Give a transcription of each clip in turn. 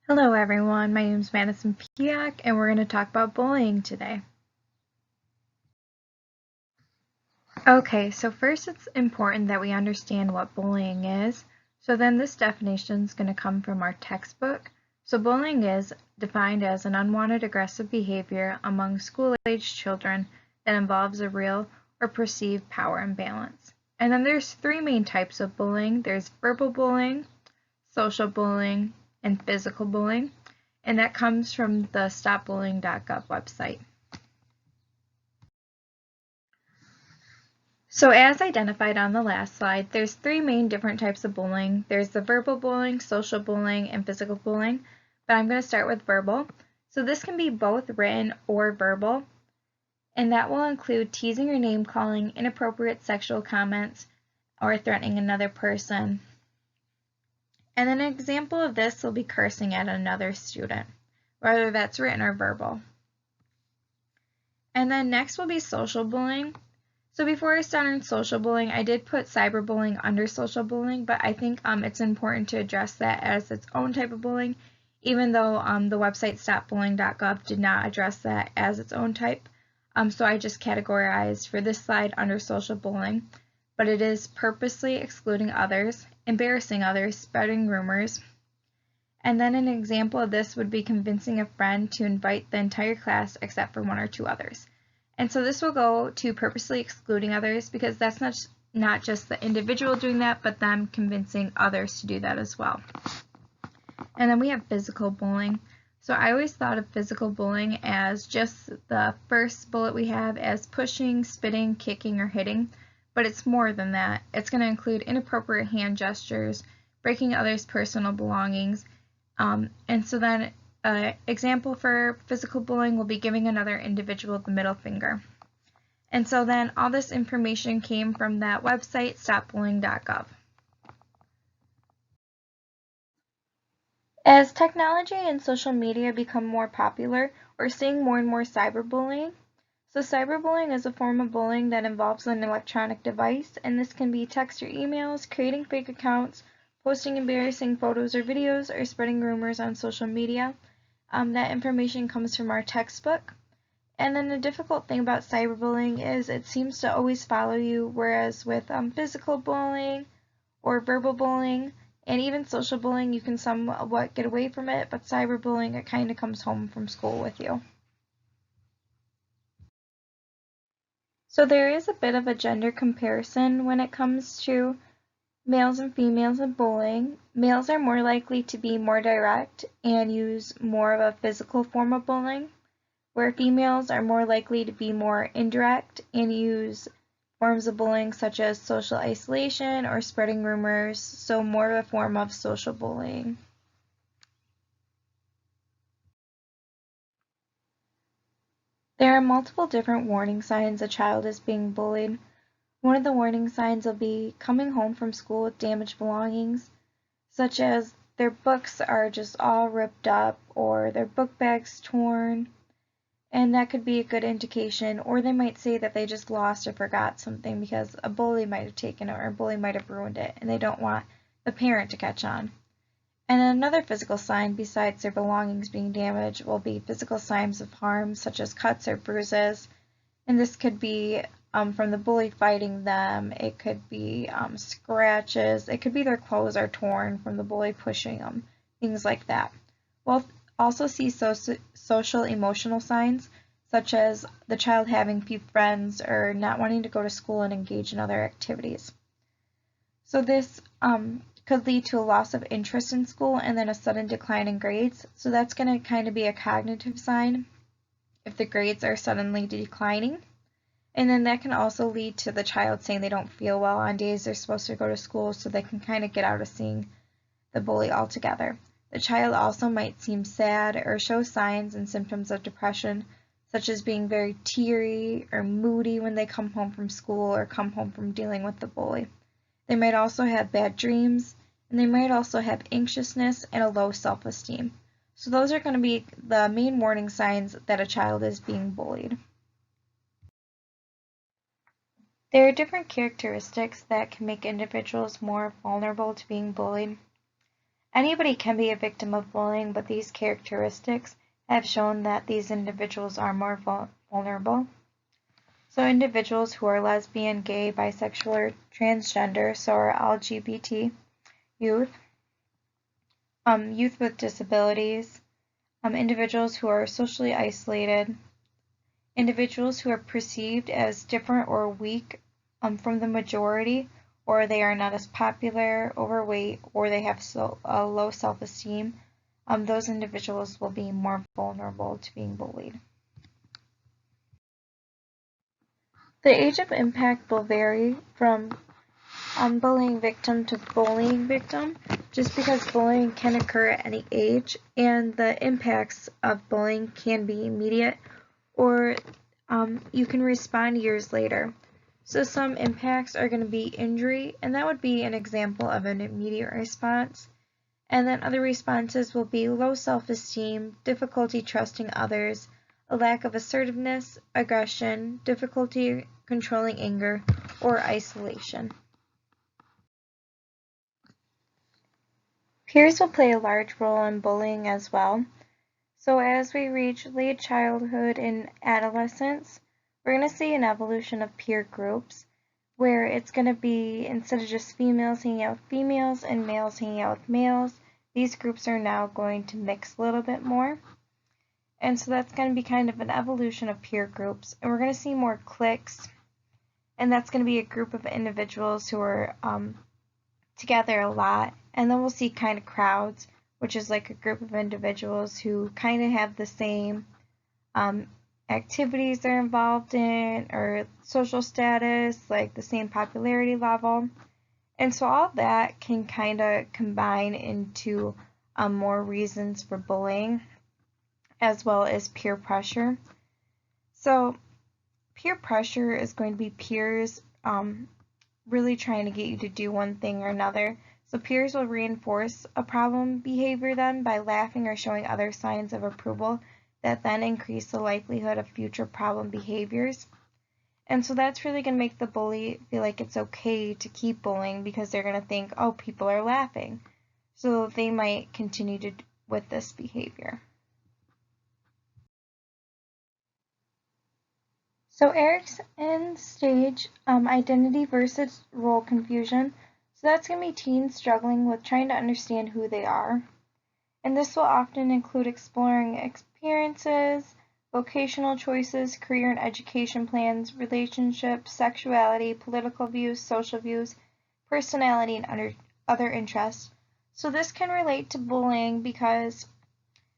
Hello everyone, my name is Madison Piak and we're going to talk about bullying today. Okay, so first it's important that we understand what bullying is. So then this definition is going to come from our textbook. So bullying is defined as an unwanted aggressive behavior among school-aged children that involves a real or perceived power imbalance. And then there's three main types of bullying. There's verbal bullying, social bullying, and physical bullying. And that comes from the stopbullying.gov website. So as identified on the last slide, there's three main different types of bullying. There's the verbal bullying, social bullying, and physical bullying, but I'm going to start with verbal. So this can be both written or verbal, and that will include teasing or name calling, inappropriate sexual comments, or threatening another person. And an example of this will be cursing at another student, whether that's written or verbal. And then next will be social bullying. So before I start on social bullying, I did put cyberbullying under social bullying, but I think it's important to address that as its own type of bullying, even though the website stopbullying.gov did not address that as its own type. So I just categorized for this slide under social bullying, but it is purposely excluding others, embarrassing others, spreading rumors. And then an example of this would be convincing a friend to invite the entire class except for one or two others. And so this will go to purposely excluding others because that's not just the individual doing that, but them convincing others to do that as well. And then we have physical bullying. So I always thought of physical bullying as just the first bullet we have as pushing, spitting, kicking, or hitting, but it's more than that. It's going to include inappropriate hand gestures, breaking others' personal belongings, and so then an example for physical bullying will be giving another individual the middle finger. And so then all this information came from that website, stopbullying.gov. As technology and social media become more popular, we're seeing more and more cyberbullying. So cyberbullying is a form of bullying that involves an electronic device, and this can be text or emails, creating fake accounts, posting embarrassing photos or videos, or spreading rumors on social media. That information comes from our textbook. And then the difficult thing about cyberbullying is it seems to always follow you, whereas with physical bullying or verbal bullying and even social bullying, you can somewhat get away from it, but cyberbullying, it kind of comes home from school with you. So there is a bit of a gender comparison when it comes to males and females in bullying. Males are more likely to be more direct and use more of a physical form of bullying, where females are more likely to be more indirect and use forms of bullying such as social isolation or spreading rumors, so more of a form of social bullying. There are multiple different warning signs a child is being bullied. One of the warning signs will be coming home from school with damaged belongings, such as their books are just all ripped up or their book bags torn, and that could be a good indication. Or they might say that they just lost or forgot something because a bully might have taken it or a bully might have ruined it, and they don't want the parent to catch on. And another physical sign besides their belongings being damaged will be physical signs of harm, such as cuts or bruises. And this could be from the bully fighting them, it could be scratches, it could be their clothes are torn from the bully pushing them, things like that. We'll also see social emotional signs, such as the child having few friends or not wanting to go to school and engage in other activities. So this could lead to a loss of interest in school and then a sudden decline in grades. So that's going to kind of be a cognitive sign if the grades are suddenly declining. And then that can also lead to the child saying they don't feel well on days they're supposed to go to school, so they can kind of get out of seeing the bully altogether. The child also might seem sad or show signs and symptoms of depression, such as being very teary or moody when they come home from school or come home from dealing with the bully. They might also have bad dreams, and they might also have anxiousness and a low self-esteem. So those are going to be the main warning signs that a child is being bullied. There are different characteristics that can make individuals more vulnerable to being bullied. Anybody can be a victim of bullying, but these characteristics have shown that these individuals are more vulnerable. So individuals who are lesbian, gay, bisexual, or transgender, so are LGBT youth, youth with disabilities, individuals who are socially isolated, individuals who are perceived as different or weak from the majority, or they are not as popular, overweight, or they have a low self-esteem, those individuals will be more vulnerable to being bullied. The age of impact will vary from bullying victim to bullying victim, just because bullying can occur at any age, and the impacts of bullying can be immediate, or you can respond years later. So some impacts are going to be injury, and that would be an example of an immediate response. And then other responses will be low self-esteem, difficulty trusting others, a lack of assertiveness, aggression, difficulty controlling anger, or isolation. Peers will play a large role in bullying as well. So as we reach late childhood and adolescence, we're going to see an evolution of peer groups where it's going to be, instead of just females hanging out with females and males hanging out with males, these groups are now going to mix a little bit more. And so that's going to be kind of an evolution of peer groups. And we're going to see more cliques, and that's going to be a group of individuals who are together a lot. And then we'll see kind of crowds, which is like a group of individuals who kind of have the same activities they're involved in, or social status, like the same popularity level. And so all that can kind of combine into more reasons for bullying, as well as peer pressure. So peer pressure is going to be peers really trying to get you to do one thing or another. So peers will reinforce a problem behavior then by laughing or showing other signs of approval that then increase the likelihood of future problem behaviors. And so that's really going to make the bully feel like it's okay to keep bullying, because they're going to think, oh, people are laughing. So they might continue with this behavior. So Erikson's stage, identity versus role confusion. So that's going to be teens struggling with trying to understand who they are. And this will often include exploring experiences, vocational choices, career and education plans, relationships, sexuality, political views, social views, personality, and other interests. So this can relate to bullying because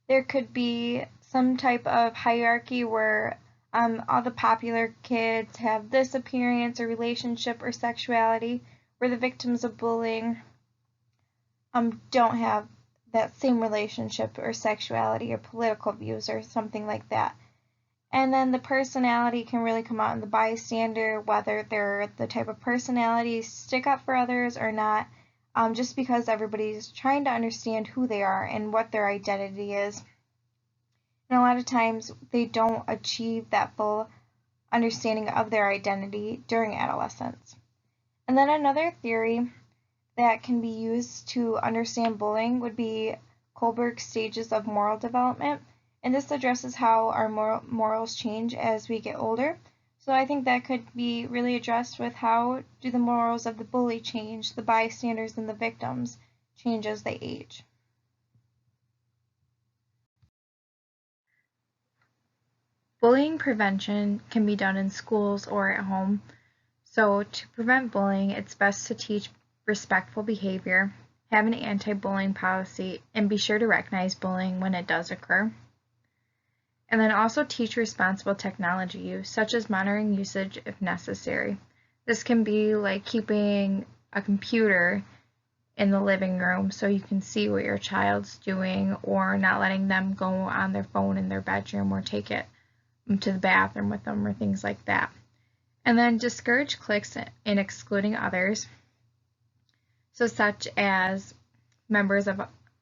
there could be some type of hierarchy where all the popular kids have this appearance or relationship or sexuality, where the victims of bullying don't have that same relationship or sexuality or political views or something like that. And then the personality can really come out in the bystander, whether they're the type of personality stick up for others or not, just because everybody's trying to understand who they are and what their identity is. And a lot of times they don't achieve that full understanding of their identity during adolescence. And then another theory that can be used to understand bullying would be Kohlberg's stages of moral development. And this addresses how our morals change as we get older. So I think that could be really addressed with how do the morals of the bully change, the bystanders and the victims change as they age. Bullying prevention can be done in schools or at home. So to prevent bullying, it's best to teach respectful behavior, have an anti-bullying policy, and be sure to recognize bullying when it does occur. And then also teach responsible technology use, such as monitoring usage if necessary. This can be like keeping a computer in the living room so you can see what your child's doing, or not letting them go on their phone in their bedroom or take it to the bathroom with them or things like that. And then discourage cliques in excluding others. So such as members of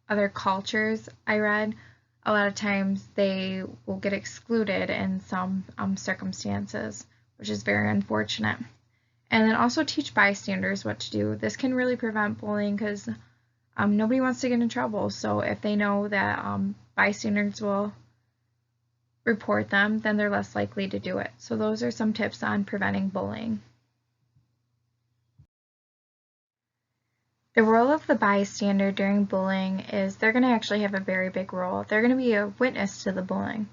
other cultures, I read, a lot of times they will get excluded in some circumstances, which is very unfortunate. And then also teach bystanders what to do. This can really prevent bullying because Nobody wants to get in trouble, so if they know that bystanders will report them, then they're less likely to do it. So those are some tips on preventing bullying. The role of the bystander during bullying is they're going to actually have a very big role. They're going to be a witness to the bullying.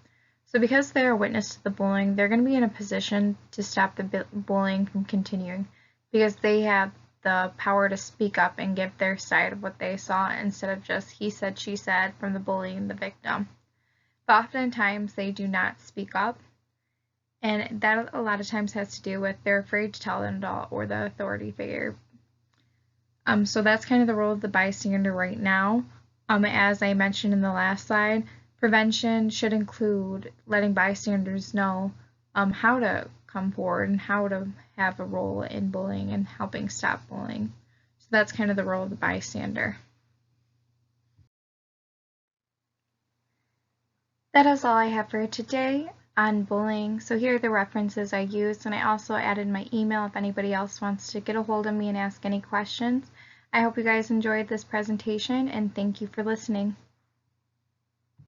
So because they're a witness to the bullying, they're going to be in a position to stop the bullying from continuing because they have the power to speak up and give their side of what they saw instead of just he said, she said from the bully and the victim. But oftentimes they do not speak up, and that a lot of times has to do with they're afraid to tell an adult or the authority figure. So that's kind of the role of the bystander right now. As I mentioned in the last slide, prevention should include letting bystanders know how to come forward and how to have a role in bullying and helping stop bullying. So that's kind of the role of the bystander. That is all I have for today on bullying. So here are the references I used, and I also added my email if anybody else wants to get a hold of me and ask any questions. I hope you guys enjoyed this presentation, and thank you for listening.